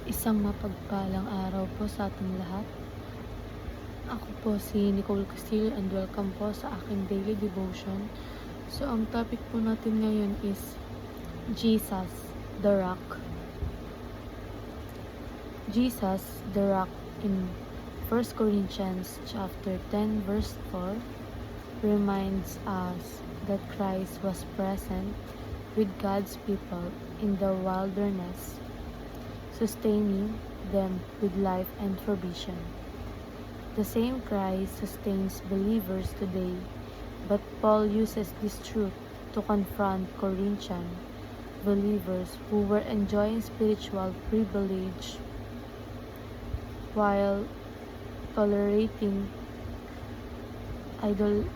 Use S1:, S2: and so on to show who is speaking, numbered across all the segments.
S1: Isang mapagpalang araw po sa ating lahat. Ako po si Nicole Castillo and welcome po sa aking daily devotion. So, ang topic po natin ngayon is Jesus, the Rock. Jesus, the Rock in 1 Corinthians chapter 10 verse 4 reminds us that Christ was present with God's people in the wilderness, sustaining them with life and provision. The same Christ sustains believers today, but Paul uses this truth to confront Corinthian believers who were enjoying spiritual privilege while tolerating idolatry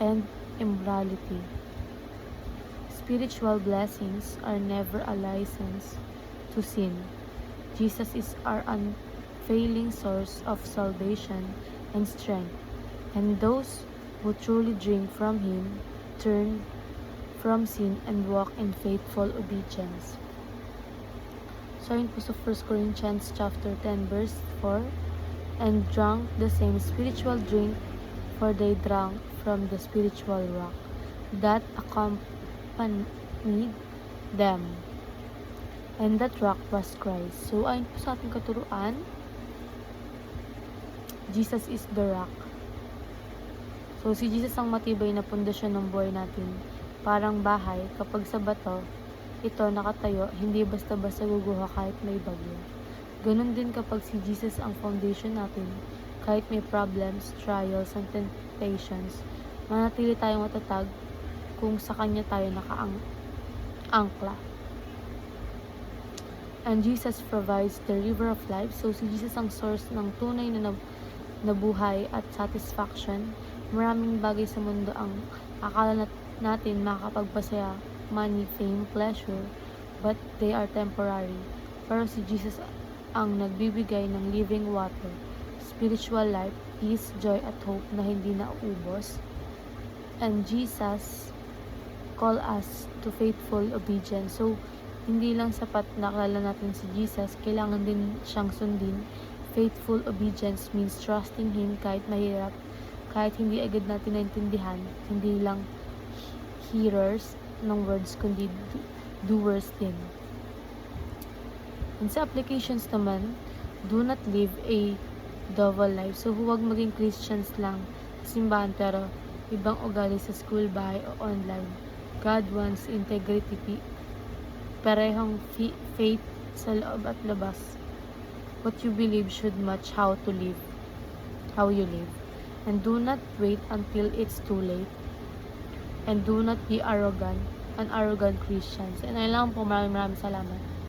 S1: and immorality. Spiritual blessings are never a license to sin. Jesus is our unfailing source of salvation and strength, and those who truly drink from Him turn from sin and walk in faithful obedience. So yun po sa 1 Corinthians chapter 10 verse 4, and drank the same spiritual drink, for they drank from the spiritual rock that accompanied them, and that rock was Christ. So ayon po sa ating katuruan, Jesus is the rock. So si Jesus ang matibay na pundasyon ng buhay natin. Parang bahay, kapag sa bato ito nakatayo, hindi basta-basta guguho kahit may bagyo. Ganun din kapag si Jesus ang foundation natin, kahit may problems, trials, and temptations, manatili tayong matatag kung sa Kanya tayo nakaangkla. And Jesus provides the river of life. So si Jesus ang source ng tunay na buhay at satisfaction. Maraming bagay sa mundo ang akala natin makakapagpasaya, money, fame, pleasure, but they are temporary. Pero si Jesus ang nagbibigay ng living water, spiritual life, peace, joy, at hope na hindi naubos. And Jesus call us to faithful obedience. So, hindi lang sapat na kilala natin si Jesus, kailangan din siyang sundin. Faithful obedience means trusting Him kahit mahirap, kahit hindi agad natin naintindihan, hindi lang hearers ng words kundi doers din. And sa applications naman, do not live a double life. So huwag maging Christians lang sa simbahan pero ibang ugali sa school, bahay o online. God wants integrity, parehong faith sa loob at labas. What you believe should match how you live. And do not wait until it's too late. And do not be an arrogant Christians. And ayun lang po, maraming salamat.